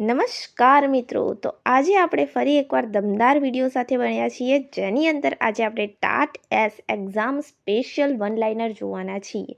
નમસ્કાર મિત્રો, તો આજે આપણે ફરી એકવાર દમદાર વિડીયો સાથે બન્યા છીએ, જેની અંદર આજે આપણે TAT S exam special one liner જોવાના છીએ.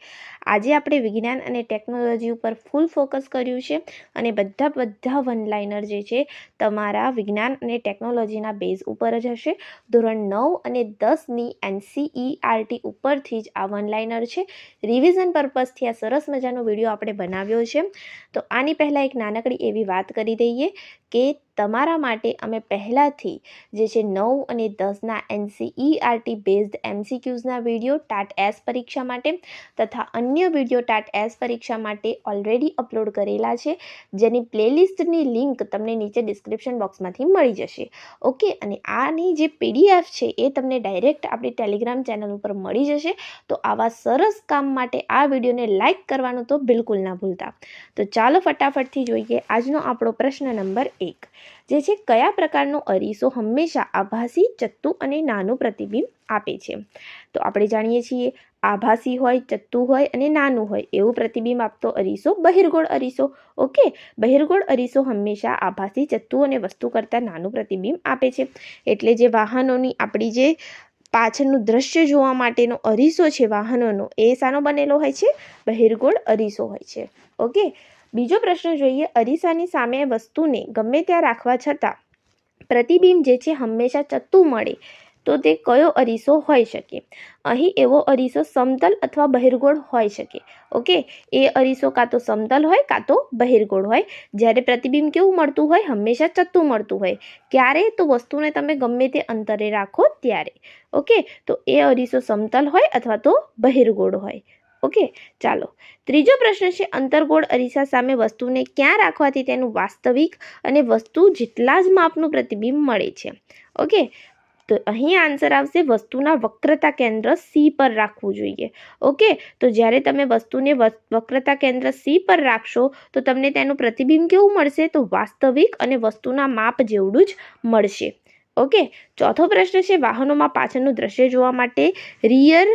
આજે આપણે વિજ્ઞાન અને ટેકનોલોજી ઉપર ફૂલ ફોકસ કર્યું છે અને બધા વન લાઇનર જે છે તમારા વિજ્ઞાન અને ટેકનોલોજીના બેઝ ઉપર જ હશે. ધોરણ 9 અને 10ની NCERT ઉપરથી જ આ વન લાઇનર છે. રિવિઝન પર્પઝથી આ સરસ મજાનો વિડીયો આપણે બનાવ્યો છે. તો આની પહેલાં એક નાનકડી એવી વાત કરી દઈએ કે તમારા માટે અમે પહેલાંથી જે છે 9 અને 10ના NCERT બેઝડ MCQઝના વિડીયો ટાટ એસ પરીક્ષા માટે તથા અન્ય વિડીયો ટાટ એસ પરીક્ષા માટે ઓલરેડી અપલોડ કરેલા છે, જેની પ્લેલિસ્ટની લિંક તમને નીચે ડિસ્ક્રિપ્શન બોક્સમાંથી મળી જશે. ઓકે, અને આની જે PDF છે એ તમને ડાયરેક્ટ આપણી ટેલિગ્રામ ચેનલ ઉપર મળી જશે. તો આવા સરસ કામ માટે આ વિડીયોને લાઇક કરવાનું તો બિલકુલ ના ભૂલતા. તો ચાલો ફટાફટથી જોઈએ આજનો આપણો પ્રશ્ન નંબર 1, જે છે કયા પ્રકારનો અરીસો હંમેશા આભાસી, ચત્તુ અને નાનું પ્રતિબિંબ આપે છે. તો આપણે જાણીએ છીએ આભાસી હોય, ચત્તુ હોય અને નાનું હોય એવું પ્રતિબિંબ આપતો અરીસો બહિર્ગોળ અરીસો. ઓકે, બહિર્ગોળ અરીસો હંમેશા આભાસી, ચત્તુ અને વસ્તુ કરતાં નાનું પ્રતિબિંબ આપે છે. એટલે જે વાહનોની આપણી જે પાછળનું દ્રશ્ય જોવા માટેનો અરીસો છે વાહનોનો, એ શાનો બનેલો હોય છે? બહિર્ગોળ અરીસો હોય છે. ઓકે, બીજો પ્રશ્ન જોઈએ. અરીસાની સામે વસ્તુને ગમે ત્યાં રાખવા છતાં પ્રતિબિંબ જે છે હંમેશા ચત્તુ મળે તો તે કયો અરીસો હોઈ શકે? અહીં એવો અરીસો સમતલ અથવા બહિર્ગોળ હોઈ શકે. ઓકે, એ અરીસો કાં તો સમતલ હોય કાં તો બહિર્ગોળ હોય. જ્યારે પ્રતિબિંબ કેવું મળતું હોય? હંમેશા ચત્તુ મળતું હોય. ક્યારે? તો વસ્તુને તમે ગમે તે અંતરે રાખો ત્યારે. ઓકે, તો એ અરીસો સમતલ હોય અથવા તો બહિર્ગોળ હોય. ઓકે, ચાલો ત્રીજો પ્રશ્ન છે, અંતર્ગોળ અરીસા સામે વસ્તુને ક્યાં રાખવાથી તેનું વાસ્તવિક અને વસ્તુ જેટલા જ માપનું પ્રતિબિંબ મળે છે? ઓકે, તો અહીં આન્સર આવશે વસ્તુના વક્રતા કેન્દ્ર C પર રાખવું જોઈએ. ઓકે, તો જ્યારે તમે વસ્તુને વક્રતા કેન્દ્ર C પર રાખશો તો તમને તેનું પ્રતિબિંબ કેવું મળશે? તો વાસ્તવિક અને વસ્તુના માપ જેવડું જ મળશે. ઓકે, ચોથો પ્રશ્ન છે, વાહનોમાં પાછળનું દ્રશ્ય જોવા માટે રિયર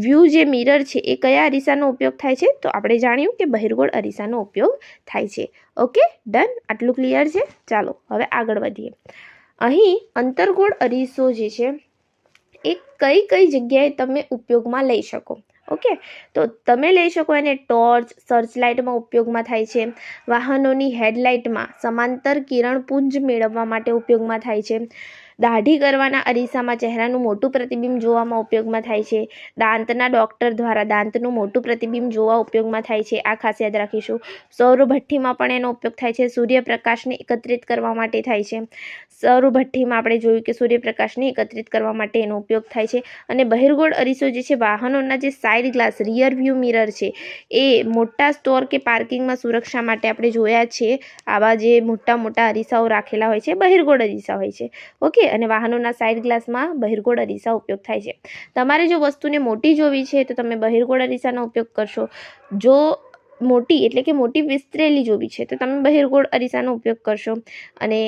વ્યૂ જે મિરર છે એ કયા અરીસાનો ઉપયોગ થાય છે? તો આપણે જાણ્યું કે બહિર્ગોળ અરીસાનો ઉપયોગ થાય છે. ઓકે, ડન, આટલું ક્લિયર છે. ચાલો હવે આગળ વધીએ. અહીં અંતર્ગોળ અરીસો જે છે એ કઈ જગ્યાએ તમે ઉપયોગમાં લઈ શકો? ઓકે, તો તમે લઈ શકો એને ટોર્ચ, સર્ચલાઇટમાં ઉપયોગમાં થાય છે. વાહનોની હેડલાઇટમાં સમાંતર કિરણપુંજ મેળવવા માટે ઉપયોગમાં થાય છે. દાઢી કરવાના અરીસામાં ચહેરાનું મોટું પ્રતિબિંબ જોવામાં ઉપયોગમાં થાય છે. દાંતના ડૉક્ટર દ્વારા દાંતનું મોટું પ્રતિબિંબ જોવા ઉપયોગમાં થાય છે. આ ખાસ યાદ રાખીશું. સૌરભઠ્ઠીમાં પણ એનો ઉપયોગ થાય છે. સૂર્યપ્રકાશને એકત્રિત કરવા માટે થાય છે. સૌરભઠ્ઠીમાં આપણે જોયું કે સૂર્યપ્રકાશને એકત્રિત કરવા માટે એનો ઉપયોગ થાય છે. અને બહિર્ગોળ અરીસો જે છે વાહનોના જે side glass, rear view mirror છે, એ મોટા સ્ટોર કે પાર્કિંગમાં સુરક્ષા માટે આપણે જોયા છે. આવા જે મોટા અરીસાઓ રાખેલા હોય છે બહિર્ગોળ અરીસા હોય છે. ઓકે, અને વાહનોના સાઇડ ગ્લાસમાં બહિર્ગોળ અરીસા ઉપયોગ થાય છે. તમારે જો વસ્તુને મોટી જોવી છે તો તમે બહિર્ગોળ અરીસાનો ઉપયોગ કરશો. જો મોટી એટલે કે મોટી વિસ્તરેલી જોવી છે તો તમે બહિર્ગોળ અરીસાનો ઉપયોગ કરશો. અને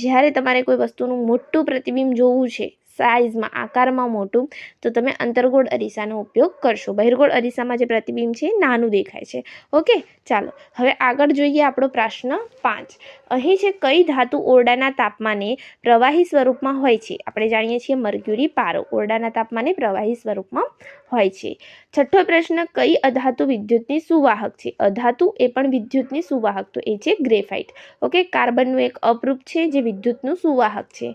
જ્યારે તમારે કોઈ વસ્તુનું મોટું પ્રતિબિંબ જોવું છે, સાઇઝમાં, આકારમાં મોટું, તો તમે અંતર્ગોળ અરીસાનો ઉપયોગ કરશો. બહિર્ગોળ અરીસામાં જે પ્રતિબિંબ છે નાનું દેખાય છે. ઓકે, ચાલો હવે આગળ જોઈએ આપણો પ્રશ્ન 5. અહીં છે કઈ ધાતુ ઓરડાના તાપમાને પ્રવાહી સ્વરૂપમાં હોય છે? આપણે જાણીએ છીએ મર્ક્યુરી પારો ઓરડાના તાપમાને પ્રવાહી સ્વરૂપમાં હોય છે. છઠ્ઠો પ્રશ્ન, કઈ અધાતુ વિદ્યુતની સુવાહક છે? અધાતુ એ પણ વિદ્યુતની સુવાહક, તો એ છે ગ્રેફાઇટ. ઓકે, કાર્બનનું એક અપરૂપ છે જે વિદ્યુતનું સુવાહક છે.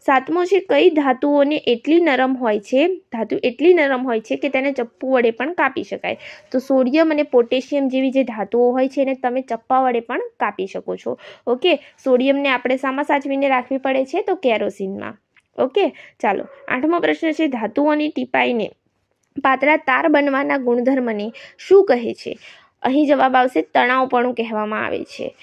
7મો છે, કઈ ધાતુઓને એટલી નરમ હોય છે, ધાતુ એટલી નરમ હોય છે કે તેને ચપ્પુ વડે પણ કાપી શકાય? તો સોડિયમ અને પોટેશિયમ જેવી જે ધાતુઓ હોય છે એને તમે ચપ્પા વડે પણ કાપી શકો છો. ઓકે, સોડિયમને આપણે શામાં સાચવીને રાખવી પડે છે? તો કેરોસીનમાં. ઓકે, ચાલો 8મો પ્રશ્ન છે, ધાતુઓની ટીપાઈને પાતળા તાર બનવાના ગુણધર્મને શું કહે છે? અહીં જવાબ આવશે તણાવપણું કહેવામાં આવે છે.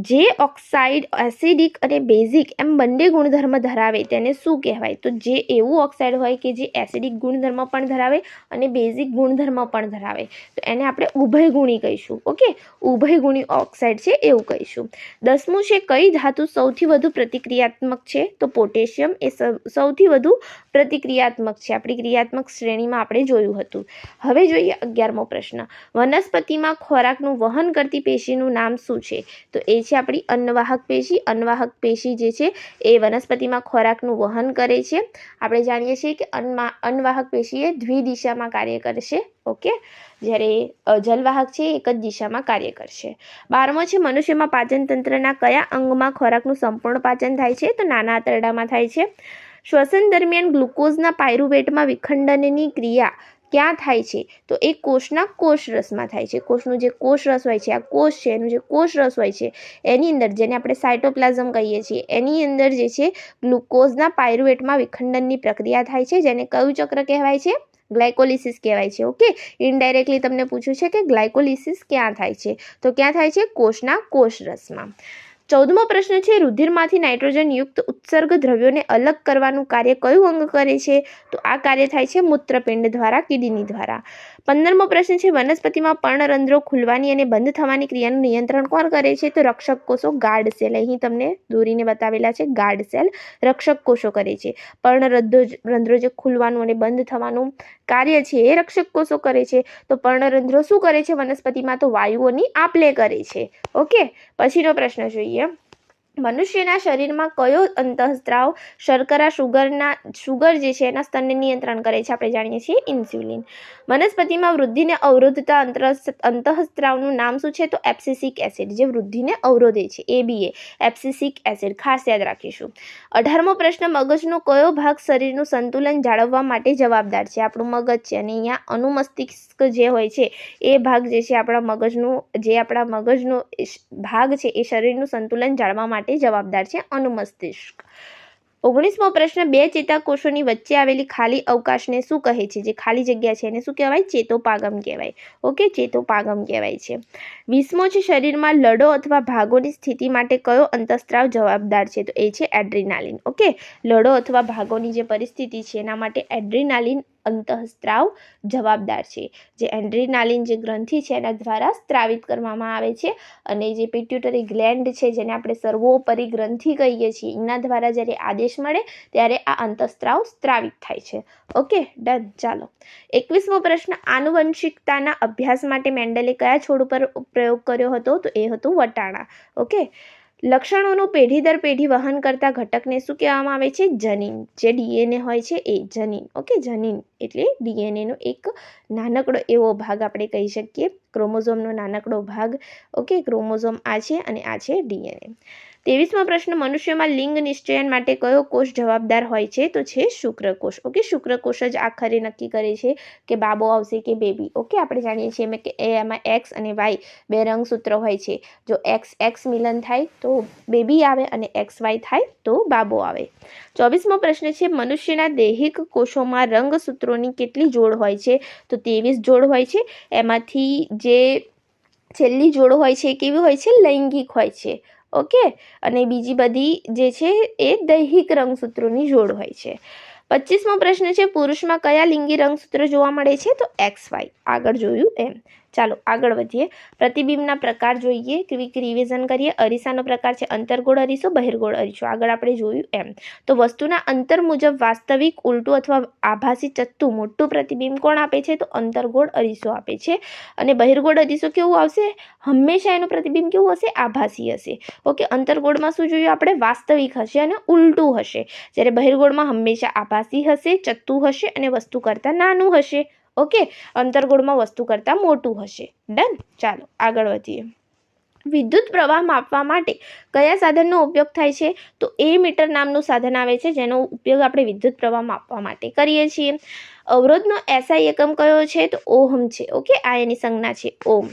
જે ઓક્સાઇડ એસિડિક અને બેઝિક એમ બંને ગુણધર્મ ધરાવે તેને શું કહેવાય? તો જે એવું ઓક્સાઇડ હોય કે જે એસિડિક ગુણધર્મ પણ ધરાવે અને બેઝિક ગુણધર્મ પણ ધરાવે તો એને આપણે ઉભયગુણી કહીશું. ઓકે, ઉભયગુણી ઓક્સાઇડ છે એવું કહીશું. 10મું છે, કઈ ધાતુ સૌથી વધુ પ્રતિક્રિયાત્મક છે? તો પોટેશિયમ એ સૌથી વધુ પ્રતિક્રિયાત્મક છે. આપણી ક્રિયાત્મક શ્રેણીમાં આપણે જોયું હતું. હવે જોઈએ 11મો પ્રશ્ન. વનસ્પતિમાં ખોરાકનું વહન કરતી પેશીનું નામ શું છે? તો એ છે આપણી અન્નવાહક પેશી. અન્નવાહક પેશી જે છે એ વનસ્પતિમાં ખોરાકનું વહન કરે છે. આપણે જાણીએ છીએ કે અન્નવાહક પેશી એ દ્વિદિશામાં કાર્ય કરશે. ઓકે, જ્યારે જલવાહક છે એક જ દિશામાં કાર્ય કરશે. 12મો છે મનુષ્યમાં પાચન તંત્રના કયા અંગમાં ખોરાકનું સંપૂર્ણ પાચન થાય છે? તો નાના આંતરડામાં થાય છે. શ્વસન દરમિયાન ગ્લુકોઝના પાયરુવેટમાં વિખંડનની ક્રિયા ક્યાં થાય છે? તો એ કોષના કોષરસમાં થાય છે. કોષનું જે કોષરસ હોય છે, આ કોષ છે એનું જે કોષરસ હોય છે એની અંદર, જેને આપણે સાયટોપ્લાઝમ કહીએ છીએ, એની અંદર જે છે ગ્લુકોઝના પાયરુવેટમાં વિખંડનની પ્રક્રિયા થાય છે, જેને કયું ચક્ર કહેવાય છે? ગ્લાયકોલિસિસ કહેવાય છે. ઓકે, ઇનડાયરેક્ટલી તમને પૂછ્યું છે કે ગ્લાયકોલિસિસ ક્યાં થાય છે? તો ક્યાં થાય છે? કોષના કોષરસમાં. 14મો પ્રશ્ન છે રુધિરમાંથી નાઇટ્રોજન યુક્ત ઉત્સર્ગ દ્રવ્યોને અલગ કરવાનું કાર્ય કયું અંગ કરે છે? તો આ કાર્ય થાય છે મૂત્રપિંડ દ્વારા, કિડની દ્વારા. 15મો પ્રશ્ન છે વનસ્પતિમાં પર્ણરંધ્રો ખુલવાની અને બંધ થવાની ક્રિયાનું નિયંત્રણ કોણ કરે છે? તો રક્ષક કોષો, ગાર્ડ સેલ. અહીં તમને દોરીને બતાવેલા છે ગાર્ડ સેલ, રક્ષક કોષો કરે છે. પર્ણરંધ્રો જે ખુલવાનું અને બંધ થવાનું કાર્ય છે એ રક્ષક કોષો કરે છે. તો પર્ણરંધ્રો શું કરે છે વનસ્પતિમાં? તો વાયુઓની આપ-લે કરે છે. ઓકે, પછીનો પ્રશ્ન જોઈએ. મનુષ્યના શરીરમાં કયો અંતઃસ્ત્રાવ શર્કરા શુગર જે છે એના સ્તરને નિયંત્રણ કરે છે? આપણે જાણીએ છીએ ઇન્સ્યુલિન. વનસ્પતિમાં વૃદ્ધિને અવરોધતા અંતઃસ્ત્રાવનું નામ શું છે? તો એબ્સિસિક એસિડ, જે વૃદ્ધિને અવરોધે છે, ABA, એબ્સિસિક એસિડ. ખાસ યાદ રાખીશું. 18મો પ્રશ્ન મગજનો કયો ભાગ શરીરનું સંતુલન જાળવવા માટે જવાબદાર છે? આપણું મગજ છે, અને અહીંયા અનુમસ્તિષ્ક જે હોય છે એ ભાગ જે છે આપણા મગજનો ભાગ છે એ શરીરનું સંતુલન જાળવવા માટે જવાબદાર છે, અનુમસ્તિષ્ક. 19મો પ્રશ્ન બે ચેતાકોષોની વચ્ચે આવેલી ખાલી અવકાશને શું કહે છે? જે ખાલી જગ્યા છે એને શું કહેવાય? ચેતોપાગમ કહેવાય. ઓકે, ચેતોપાગમ કહેવાય છે. 20મો છે શરીરમાં લડો અથવા ભાગોની સ્થિતિ માટે કયો અંતઃસ્ત્રાવ જવાબદાર છે? તો એ છે એડ્રીનાલિન. ઓકે, લડો અથવા ભાગોની જે પરિસ્થિતિ છે એના માટે એડ્રીનાલિન અંતઃસ્ત્રાવ જવાબદાર છે. જે એડ્રીનાલિન જે ગ્રંથિ છે એના દ્વારા સ્ત્રાવિત કરવામાં આવે છે, અને જે પિટ્યુટરી ગ્લેન્ડ છે જેને આપણે સર્વોપરી ગ્રંથિ કહીએ છીએ એના દ્વારા જ્યારે આદેશ મળે ત્યારે આ અંતઃસ્ત્રાવ સ્ત્રાવિત થાય છે. Okay, done. ચાલો, 21મો પ્રશ્ન આનુવંશિકતાના અભ્યાસ માટે મેન્ડલે કયા છોડ ઉપર પ્રયોગ કર્યો હતો? તો એ હતું વટાણા. ઓકે, લક્ષણોનું પેઢી દર પેઢી વહન કરતા ઘટકને શું કહેવામાં આવે છે? જનીન. જે DNA હોય છે એ જનીન. ઓકે, જનીન એટલે DNAનો એક નાનકડો એવો ભાગ આપણે કહી શકીએ, ક્રોમોઝોમનો નાનકડો ભાગ. ઓકે, ક્રોમોઝોમ આ છે અને આ છે DNA. 23મો પ્રશ્ન મનુષ્યમાં લિંગ નિશ્ચયન માટે કયો કોષ જવાબદાર હોય છે? તો છે શુક્રકોષ. ઓકે, શુક્રકોષ જ આખરે નક્કી કરે છે કે બાબો આવશે કે બેબી. ઓકે, આપણે જાણીએ છીએ કે એમાં X અને Y બે રંગસૂત્ર હોય છે. જો XX મિલન થાય તો બેબી આવે અને XY થાય તો બાબો આવે. 24મો પ્રશ્ન છે મનુષ્યના દૈહિક કોષોમાં રંગસૂત્રોની કેટલી જોડ હોય છે? તો 23 જોડ હોય છે. એમાંથી જે છેલ્લી જોડ હોય છે કેવી હોય છે? લૈંગિક હોય છે. ઓકે, અને બીજી બધી જે છે એ દૈહિક રંગસૂત્રોની જોડ હોય છે. 25મો પ્રશ્ન છે પુરુષમાં કયા લિંગી રંગસૂત્ર જોવા મળે છે? તો XY. આગળ જોયું એમ. ચાલો આગળ વધીએ. પ્રતિબિંબના પ્રકાર જોઈએ, ક્વિક રિવિઝન કરીએ. અરીસાનો પ્રકાર છે અંતર્ગોળ અરીસો, બહિર્ગોળ અરીસો. આગળ આપણે જોયું એમ. તો વસ્તુના અંતર મુજબ વાસ્તવિક, ઉલટું અથવા આભાસી ચત્તું મોટું પ્રતિબિંબ કોણ આપે છે? તો અંતર્ગોળ અરીસો આપે છે. અને બહિર્ગોળ અરીસો કેવું આવશે? હંમેશા એનું પ્રતિબિંબ કેવું હશે? આભાસી હશે. ઓકે, અંતર્ગોળમાં શું જોયું આપણે? વાસ્તવિક હશે અને ઉલટું હશે. જ્યારે બહિર્ગોળમાં હંમેશા આભાસી હશે, ચત્તું હશે અને વસ્તુ કરતાં નાનું હશે. ઓકે, અંતર્ગોળમાં વસ્તુ કરતાં મોટું હશે. ડન. ચાલો આગળ વધીએ. વિદ્યુત પ્રવાહ માપવા માટે કયા સાધનનો ઉપયોગ થાય છે? તો એમીટર નામનું સાધન આવે છે જેનો ઉપયોગ આપણે વિદ્યુત પ્રવાહ માપવા માટે કરીએ છીએ. અવરોધનો SI એકમ કયો છે? તો ઓહમ છે. ઓકે, આ એની સંજ્ઞા છે ઓહમ.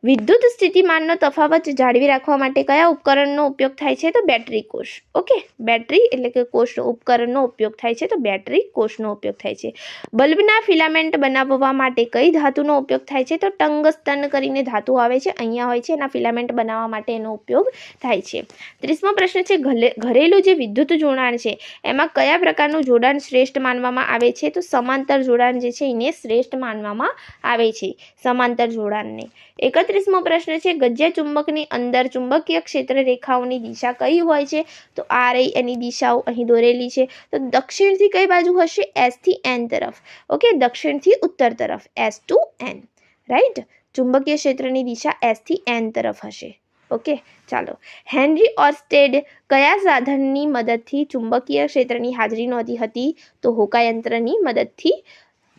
વિદ્યુત સ્થિતિમાનનો તફાવત જાળવી રાખવા માટે કયા ઉપકરણનો ઉપયોગ થાય છે? તો બેટરી કોષ. ઓકે, બેટરી એટલે કે કોષનો ઉપકરણનો ઉપયોગ થાય છે, તો બેટરી કોષનો ઉપયોગ થાય છે. બલ્બના ફિલામેન્ટ બનાવવા માટે કઈ ધાતુનો ઉપયોગ થાય છે? તો ટંગસ્ટન કરીને ધાતુ આવે છે, અહીંયા હોય છે, એના ફિલામેન્ટ બનાવવા માટે એનો ઉપયોગ થાય છે. 30મો પ્રશ્ન છે ઘરેલું જે વિદ્યુત જોડાણ છે એમાં કયા પ્રકારનું જોડાણ શ્રેષ્ઠ માનવામાં આવે છે? તો સમાંતર જોડાણ જે છે એને શ્રેષ્ઠ માનવામાં આવે છે, સમાંતર જોડાણને. 31મો પ્રશ્ન છે ગજ્યા ચુંબકની અંદર ચુંબકીય ક્ષેત્ર રેખાઓની દિશા કઈ હોય છે? તો આ રહી એની દિશાઓ અહીં દોરેલી છે. તો દક્ષિણથી કઈ બાજુ હશે? S થી N તરફ. ઓકે, દક્ષિણથી ઉત્તર તરફ, S to N. રાઈટ, ચુંબકીય ક્ષેત્રની દિશા S થી N તરફ હશે. ઓકે, ચાલો. હેનરી ઓર્સ્ટેડ કયા સાધનની મદદથી ચુંબકીય ક્ષેત્રની હાજરી નોંધી હતી? તો હોકાયંત્રની મદદથી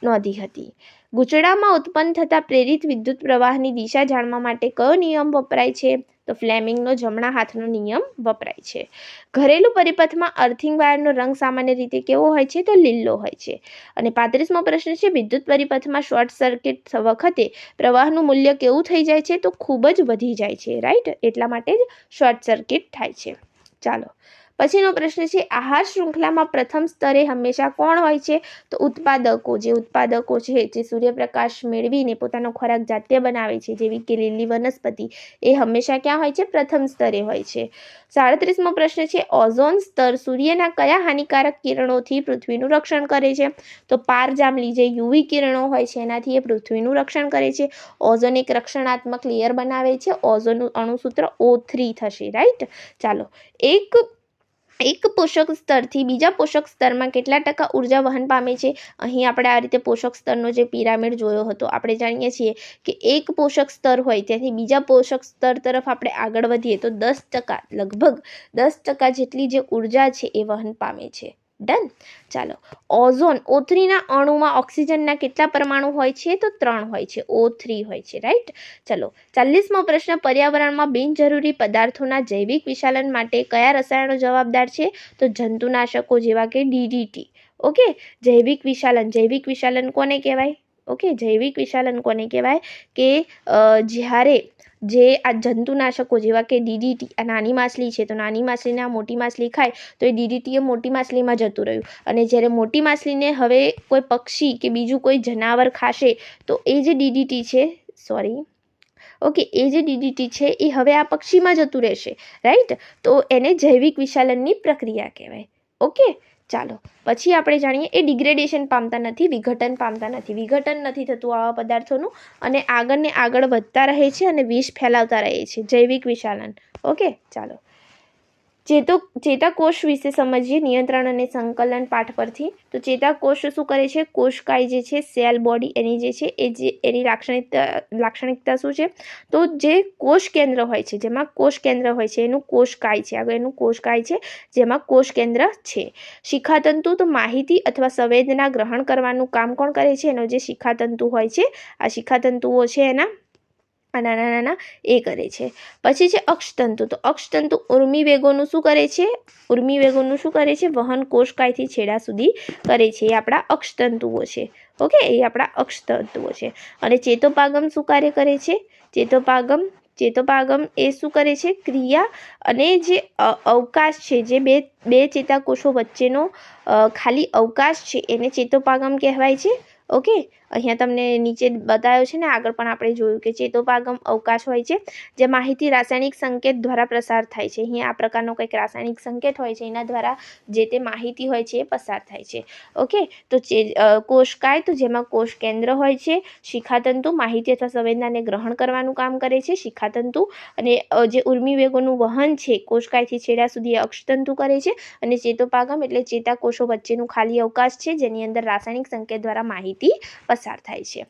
નોંધી હતી. ગૂંચળામાં ઉત્પન્ન થતા પ્રેરિત વિદ્યુત પ્રવાહની દિશા જાણવા માટે કયો નિયમ વપરાય છે? તો ફ્લેમિંગનો જમણા હાથનો નિયમ વપરાય છે. ઘરેલું પરિપથમાં અર્થિંગ વાયરનો રંગ સામાન્ય રીતે કેવો હોય છે? તો લીલો હોય છે. અને 35મો પ્રશ્ન છે, વિદ્યુત પરિપથમાં શોર્ટ સર્કિટ વખતે પ્રવાહનું મૂલ્ય કેવું થઈ જાય છે? તો ખૂબ જ વધી જાય છે, રાઈટ? એટલા માટે જ શોર્ટ સર્કિટ થાય છે. ચાલો, પછીનો પ્રશ્ન છે, આહાર શૃંખલામાં પ્રથમ સ્તરે હંમેશા કોણ હોય છે? તો ઉત્પાદકો. જે ઉત્પાદકો છે, જે સૂર્યપ્રકાશ મેળવીને પોતાનો ખોરાક જાતે બનાવે છે, જેવી કે લીલી વનસ્પતિ, એ હંમેશા ક્યાં હોય છે? પ્રથમ સ્તરે હોય છે. 37મો પ્રશ્ન છે, ઓઝોન સ્તર સૂર્યના કયા હાનિકારક કિરણોથી પૃથ્વીનું રક્ષણ કરે છે? તો પારજાંબલી જે યુવી કિરણો હોય છે એનાથી એ પૃથ્વીનું રક્ષણ કરે છે. ઓઝોન એક રક્ષણાત્મક લેયર બનાવે છે. ઓઝોનનું અણુસૂત્ર O3 થશે, રાઈટ? ચાલો, એક પોષક સ્તરથી બીજા પોષક સ્તરમાં કેટલા ટકા ઉર્જા વહન પામે છે? અહીં આપણે આ રીતે પોષક સ્તરનો જે પિરામિડ જોયો હતો, આપણે જાણીએ છીએ કે એક પોષક સ્તર હોય ત્યાંથી બીજા પોષક સ્તર તરફ આપણે આગળ વધીએ તો 10%, લગભગ 10% જેટલી જે ઉર્જા છે એ વહન પામે છે. ડન. ચાલો, ઓઝોન O3ના અણુમાં ઓક્સિજનના કેટલા પરમાણુ હોય છે? તો 3 હોય છે. O3 હોય છે, રાઈટ? ચલો, 40મો પ્રશ્ન, પર્યાવરણમાં બિનજરૂરી પદાર્થોના જૈવિક વિશાલન માટે કયા રસાયણો જવાબદાર છે? તો જંતુનાશકો જેવા કે DDT. ઓકે, જૈવિક વિશાલન કોને કહેવાય? ઓકે, જૈવિક વિશાલન કોને કહેવાય? કે જ્યારે જે આ જંતુનાશકો જેવા કે DDT, આ નાની માછલી છે તો નાની માછલીને આ મોટી માછલી ખાય તો એ DDT એ મોટી માછલીમાં જતું રહ્યું, અને જ્યારે મોટી માછલીને હવે કોઈ પક્ષી કે બીજું કોઈ જનાવર ખાશે તો એ જે DDT છે, એ જે DDT છે એ હવે આ પક્ષીમાં જતું રહેશે, રાઈટ? તો એને જૈવિક વિશાલનની પ્રક્રિયા કહેવાય. ઓકે, ચાલો, પછી આપણે જાણીએ એ ડિગ્રેડેશન પામતા નથી, વિઘટન પામતા નથી. વિઘટન નથી થતું આવા પદાર્થોનું અને આગળ ને આગળ વધતા રહે છે અને વિષ ફેલાવતા રહે છે, જૈવિક વિશાલન. ઓકે, ચાલો, ચેતાકોષ વિશે સમજીએ નિયંત્રણ અને સંકલન પાઠ પરથી. તો ચેતાકોષ શું કરે છે? કોષકાય જે છે, સેલ બોડી એની જે છે એની લાક્ષણિકતા શું છે? તો જે કોષ કેન્દ્ર હોય છે, જેમાં કોષ કેન્દ્ર હોય છે એનું કોષકાય છે. આગળ એનું કોષકાય છે જેમાં કોષ કેન્દ્ર છે. શિખાતંતુ, તો માહિતી અથવા સંવેદના ગ્રહણ કરવાનું કામ કોણ કરે છે? એનો જે શિખાતંતુ હોય છે, આ શિખાતંતુઓ છે એના નાના એ કરે છે. પછી છે અક્ષતંતુ. તો અક્ષતંતુ ઉર્મિવેગોનું શું કરે છે? વહન કોષકાયથી છેડા સુધી કરે છે. એ આપણા અક્ષતંતુઓ છે. ઓકે, એ આપણા અક્ષતંતુઓ છે. અને ચેતોપાગમ શું કાર્ય કરે છે? ચેતોપાગમ એ શું કરે છે? ક્રિયા અને જે અવકાશ છે, જે બે ચેતાકોષો વચ્ચેનો ખાલી અવકાશ છે એને ચેતોપાગમ કહેવાય છે. ઓકે, અહીંયા તમને નીચે બતાવ્યો છે ને, આગળ પણ આપણે જોયું કે ચેતોપાગમ અવકાશ હોય છે જે માહિતી રાસાયણિક સંકેત દ્વારા પ્રસાર થાય છે. અહીંયા આ પ્રકારનો કંઈક રાસાયણિક સંકેત હોય છે, એના દ્વારા જે તે માહિતી હોય છે એ પસાર થાય છે. ઓકે, તો કોષકાય, તો જેમાં કોષ કેન્દ્ર હોય છે. શિખાતંતુ માહિતી અથવા સંવેદનાને ગ્રહણ કરવાનું કામ કરે છે, શિખાતંતુ. અને જે ઉર્મિવેગોનું વહન છે કોષકાયથી છેડા સુધી અક્ષતંતુ કરે છે. અને ચેતોપાગમ એટલે ચેતાકોષો વચ્ચેનું ખાલી અવકાશ છે જેની અંદર રાસાયણિક સંકેત દ્વારા માહિતી પસાર થાય છે.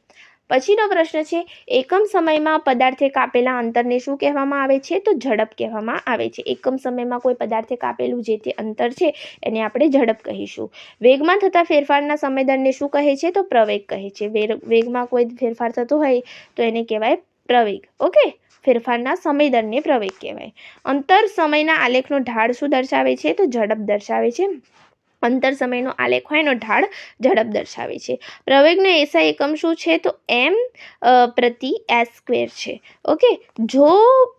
પછીનો પ્રશ્ન છે, એકમ સમયમાં પદાર્થે કાપેલા અંતરને શું કહેવામાં આવે છે? તો ઝડપ કહેવામાં આવે છે. એકમ સમયમાં કોઈ પદાર્થે કાપેલું જે તે અંતર છે એને આપણે ઝડપ કહીશું. વેગમાં થતા ફેરફારના સમયદળને શું કહે છે? તો પ્રવેગ કહે છે. વેગમાં કોઈ ફેરફાર થતો હોય તો એને કહેવાય પ્રવેગ. ઓકે, ફેરફારના સમયદળને પ્રવેગ કહેવાય. અંતર સમયના આલેખનો ઢાળ શું દર્શાવે છે? તો ઝડપ દર્શાવે છે. અંતર સમયનો આલેખ હોય એનો ઢાળ ઝડપ દર્શાવે છે. પ્રવેગનો એસઆઈ એકમ શું છે? તો m/s² છે. ઓકે, જો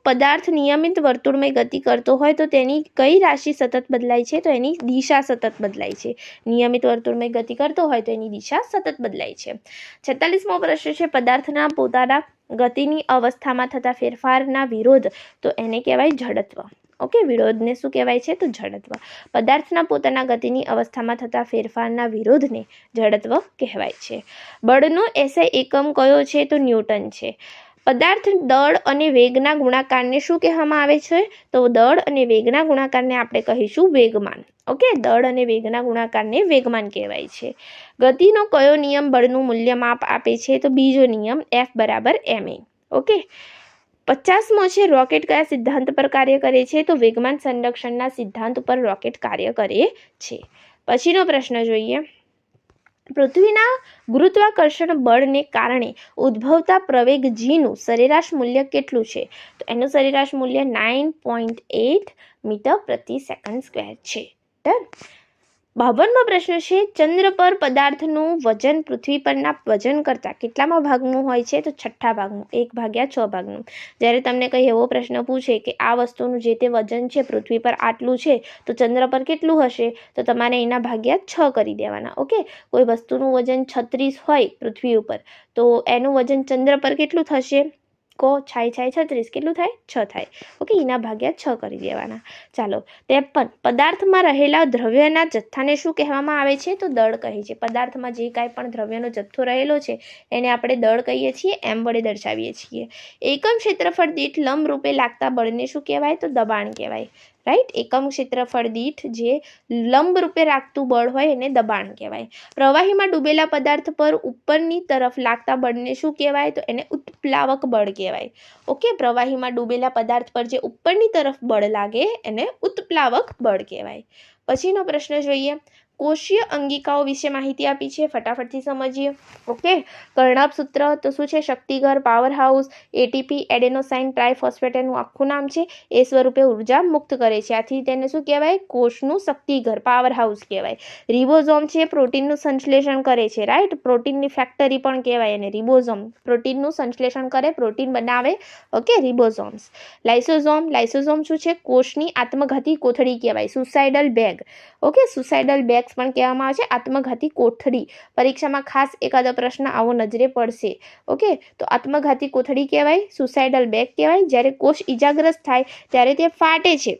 પદાર્થ નિયમિત વર્તુળમય ગતિ કરતો હોય તો તેની કઈ રાશિ સતત બદલાય છે? તો એની દિશા સતત બદલાય છે. નિયમિત વર્તુળમય ગતિ કરતો હોય તો એની દિશા સતત બદલાય છે. 46મો પ્રશ્ન છે, પદાર્થના પોતાના ગતિની અવસ્થામાં થતા ફેરફારના વિરોધ, તો એને કહેવાય જડત્વ. ઓકે, વિરોધને શું કહેવાય છે? તો જડત્વ. પદાર્થના પોતાના ગતિની અવસ્થામાં થતા ફેરફારના વિરોધને જડત્વ કહેવાય છે. બળનો એસઆઈ એકમ કયો છે? તો ન્યૂટન છે. પદાર્થ દળ અને વેગના ગુણાકારને શું કહેવામાં આવે છે? તો દળ અને વેગના ગુણાકારને આપણે કહીશું વેગમાન. ઓકે, દળ અને વેગના ગુણાકારને વેગમાન કહેવાય છે. ગતિનો કયો નિયમ બળનું મૂલ્ય માપ આપે છે? તો બીજો નિયમ, F = ma. ઓકે, 50મો છે રોકેટ કયા સિદ્ધાંત પર કાર્ય કરે છે? તો વેગમાન સંરક્ષણના સિદ્ધાંત પર રોકેટ કાર્ય કરે છે. પછીનો પ્રશ્ન જોઈએ. પૃથ્વીના ગુરુત્વાકર્ષણ બળને કારણે ઉદ્ભવતા પ્રવેગ જીનું સરેરાશ મૂલ્ય કેટલું છે? તો એનું સરેરાશ મૂલ્ય 9.8 મીટર પ્રતિ સેકન્ડ સ્ક્વેર છે. ડન. 52મો પ્રશ્ન છે ચંદ્ર પર પદાર્થનું વજન પૃથ્વી પરના વજન કરતાં કેટલામાં ભાગનું હોય છે? તો 6થા ભાગનું, 1/6 ભાગનું. જ્યારે તમને કંઈ એવો પ્રશ્ન પૂછે કે આ વસ્તુનું જે તે વજન છે પૃથ્વી પર આટલું છે તો ચંદ્ર પર કેટલું હશે? તો તમારે એના ભાગ્યા 6 કરી દેવાના. ઓકે. કોઈ વસ્તુનું વજન 36 હોય પૃથ્વી ઉપર તો એનું વજન ચંદ્ર પર કેટલું થશે? કો 36 કેટલું થાય? 6 થાય. ઓકે. એના ભાગ્યા 6 કરી દેવાના. ચાલો. 53 પદાર્થમાં રહેલા દ્રવ્યના જથ્થાને શું કહેવામાં આવે છે? તો દળ કહે છે. પદાર્થમાં જે કાંઈ પણ દ્રવ્યનો જથ્થો રહેલો છે એને આપણે દળ કહીએ છીએ, એમ વડે દર્શાવીએ છીએ. એકમ ક્ષેત્રફળ દીઠ લંબ રૂપે લાગતા બળને શું કહેવાય? તો દબાણ કહેવાય. રાઈટ. એકમ ક્ષેત્રફળ દીઠ જે લંબ રૂપે રાખતું બળ હોય એને દબાણ કહેવાય. પ્રવાહીમાં ડૂબેલા પદાર્થ પર ઉપરની તરફ લાગતા બળને શું કહેવાય? તો એને ઉત્પ્લાવક બળ કહેવાય. ઓકે. પ્રવાહીમાં ડૂબેલા પદાર્થ પર જે ઉપરની તરફ બળ લાગે એને ઉત્પ્લાવક બળ કહેવાય. પછીનો પ્રશ્ન જોઈએ. કોષીય અંગિકાઓ વિશે માહિતી આપી છે, ફટાફટથી સમજીએ. ઓકે. કર્ણપ સૂત્ર તો શું છે? શક્તિઘર, પાવર હાઉસ, એટીપી એડેનોસાઇન ટ્રાઇફોસ્ફેટ એનું આખું નામ છે. એ સ્વરૂપે ઉર્જા મુક્ત કરે છે. આથી તેને શું કહેવાય? કોષનું શક્તિઘર, પાવર હાઉસ કહેવાય. રિબોઝોમ છે પ્રોટીનનું સંશ્લેષણ કરે છે. રાઈટ. પ્રોટીનની ફેક્ટરી પણ કહેવાય એને. રિબોઝોમ પ્રોટીનનું સંશ્લેષણ કરે, પ્રોટીન બનાવે. ઓકે. રિબોઝોમ્સ. લાઇસોઝોમ શું છે? કોષની આત્મઘાતી કોથળી કહેવાય. Suicidal bag. Okay. Suicidal bags પણ કહેવામાં આવે છે. આત્મઘાતી કોથળી. પરીક્ષામાં ખાસ એકાદો પ્રશ્ન આવો નજરે પડશે. ઓકે. તો આત્મઘાતી કોથળી કહેવાય, સુસાઇડલ બેગ કહેવાય. જ્યારે કોષ ઇજાગ્રસ્ત થાય ત્યારે તે ફાટે છે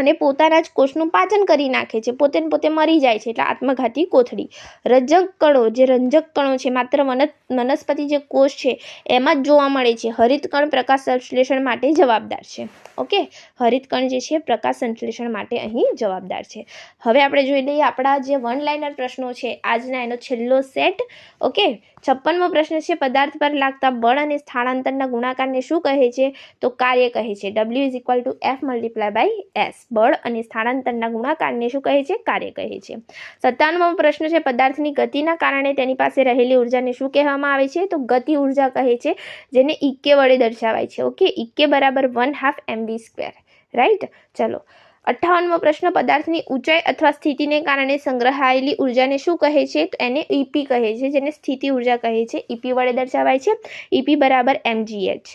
અને પોતાના જ કોષનું પાચન કરી નાખે છે, પોતે મરી જાય છે, એટલે આત્મઘાતી કોથળી. રંજક કણો છે માત્ર વનસ્પતિ જે કોષ છે એમાં જ જોવા મળે છે. હરિતકણ પ્રકાશ સંશ્લેષણ માટે જવાબદાર છે. ઓકે. હરિતકણ જે છે પ્રકાશ સંશ્લેષણ માટે અહીં જવાબદાર છે. હવે આપણે જોઈ લઈએ આપણા જે વન લાઇનર પ્રશ્નો છે આજના, એનો છેલ્લો સેટ. ઓકે. 56મો પ્રશ્ન છે પદાર્થ પર લાગતા બળ અને સ્થાનાંતરના ગુણાકારને શું કહે છે? તો કાર્ય કહે છે. W=F × S. બળ અને સ્થાનાંતરના ગુણાકારને શું કહે છે? કાર્ય કહે છે. 57મો પ્રશ્ન છે પદાર્થની ગતિના કારણે તેની પાસે રહેલી ઉર્જાને શું કહેવામાં આવે છે? તો ગતિ ઉર્જા કહે છે, જેને ઇકે વડે દર્શાવાય છે. ઓકે. ઇકે બરાબર 1/2 mv². રાઈટ. ચલો. 58મો પ્રશ્ન પદાર્થની ઊંચાઈ અથવા સ્થિતિને કારણે સંગ્રહાયેલી ઉર્જાને શું કહે છે? તો એને ઈપી કહે છે, જેને સ્થિતિ ઉર્જા કહે છે. ઈપી વડે દર્શાવાય છે. ઈપી બરાબર mgh.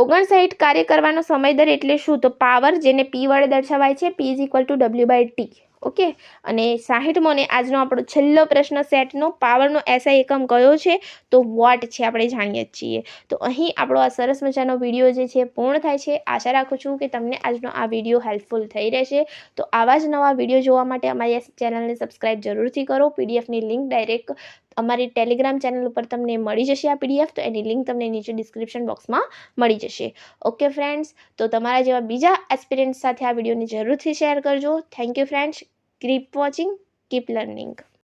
59 કાર્ય કરવાનો સમય દર એટલે શું? તો પાવર, જેને પી વડે દર્શાવાય છે. P = W/T. ઓકે. અને 60મો ને આજનો આપણો છેલ્લો પ્રશ્ન સેટનો, પાવરનો એસઆઈ એકમ કયો છે? તો વોટ છે, આપણે જાણીએ જ છીએ. તો અહીં આપણો આ સરસ મજાનો વિડીયો જે છે પૂર્ણ થાય છે. આશા રાખું છું કે તમને આજનો આ વિડીયો હેલ્પફુલ થઈ રહેશે. તો આવા જ નવા વિડીયો જોવા માટે અમારી ચેનલને સબસ્ક્રાઇબ જરૂરથી કરો. પીડીએફની લિંક ડાયરેક્ટ અમારી ટેલિગ્રામ ચેનલ ઉપર તમને મળી જશે. આ પીડીએફ તો એની લિંક તમને નીચે ડિસ્ક્રિપ્શન બોક્સમાં મળી જશે. Okay friends. તો તમારા જેવા બીજા એસ્પિરન્ટ્સ સાથે આ વિડીયોને જરૂરથી શેર કરજો. Thank you friends. Keep watching, keep learning.